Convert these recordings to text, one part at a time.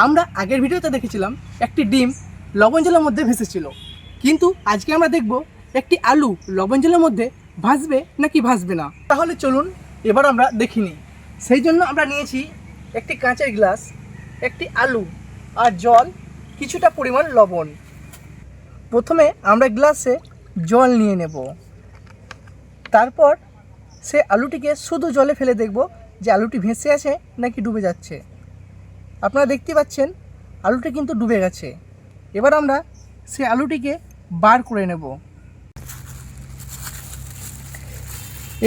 আমরা আগের ভিডিওতে দেখেছিলাম একটি ডিম লবণ জলের মধ্যে ভেসেছিল, কিন্তু আজকে আমরা দেখব একটি আলু লবণ জলের মধ্যে ভাসবে নাকি ভাসবে না। তাহলে চলুন এবার আমরা দেখি নিই। সেই জন্য আমরা নিয়েছি একটি কাঁচের গ্লাস, একটি আলু আর জল, কিছুটা পরিমাণ লবণ। প্রথমে আমরা গ্লাসে জল নিয়ে নেব, তারপর সে আলুটিকে শুধু জলে ফেলে দেখব যে আলুটি ভেসে আছে নাকি ডুবে যাচ্ছে। আপনারা দেখতে পাচ্ছেন আলুটি কিন্তু ডুবে গেছে। এবার আমরা সে আলুটিকে বার করে নেব।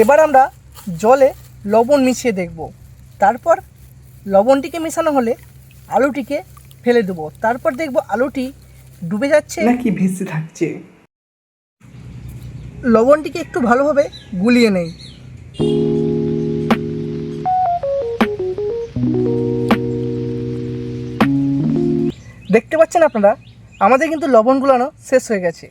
এবার আমরা জলে লবণ মিশিয়ে দেখব, তারপর লবণটিকে মেশানো হলে আলুটিকে ফেলে দেবো। তারপর দেখব আলুটি ডুবে যাচ্ছে নাকি ভেসে থাকছে। লবণটিকে একটু ভালোভাবে গুলিয়ে নেই। দেখতে পাচ্ছেন আপনারা, আমাদের কিন্তু লবণ গুলানো শেষ হয়ে গেছে।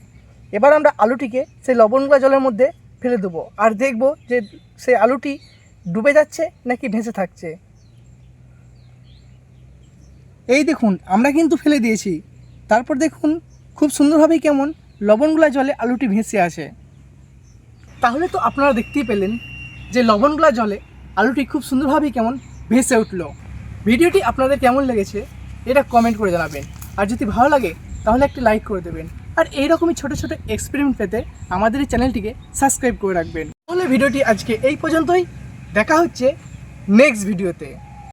এবার আমরা আলুটিকে সেই লবণ গুলা জলের মধ্যে ফেলে দেবো আর দেখব যে সেই আলুটি ডুবে যাচ্ছে নাকি ভেসে থাকছে। এই দেখুন, আমরা কিন্তু ফেলে দিয়েছি। তারপর দেখুন খুব সুন্দরভাবেই কেমন লবণগুলা জলে আলুটি ভেসে আসে। তাহলে তো আপনারা দেখতেই পেলেন যে লবণগুলা জলে আলুটি খুব সুন্দরভাবেই কেমন ভেসে উঠলো। ভিডিওটি আপনাদের কেমন লেগেছে এটা কমেন্ট করে জানাবেন, আর যদি ভালো লাগে তাহলে একটি লাইক করে দেবেন। আর এইরকমই ছোটো ছোটো এক্সপেরিমেন্ট পেতে আমাদের এই চ্যানেলটিকে সাবস্ক্রাইব করে রাখবেন। তাহলে ভিডিওটি আজকে এই পর্যন্তই, দেখা হচ্ছে নেক্সট ভিডিওতে।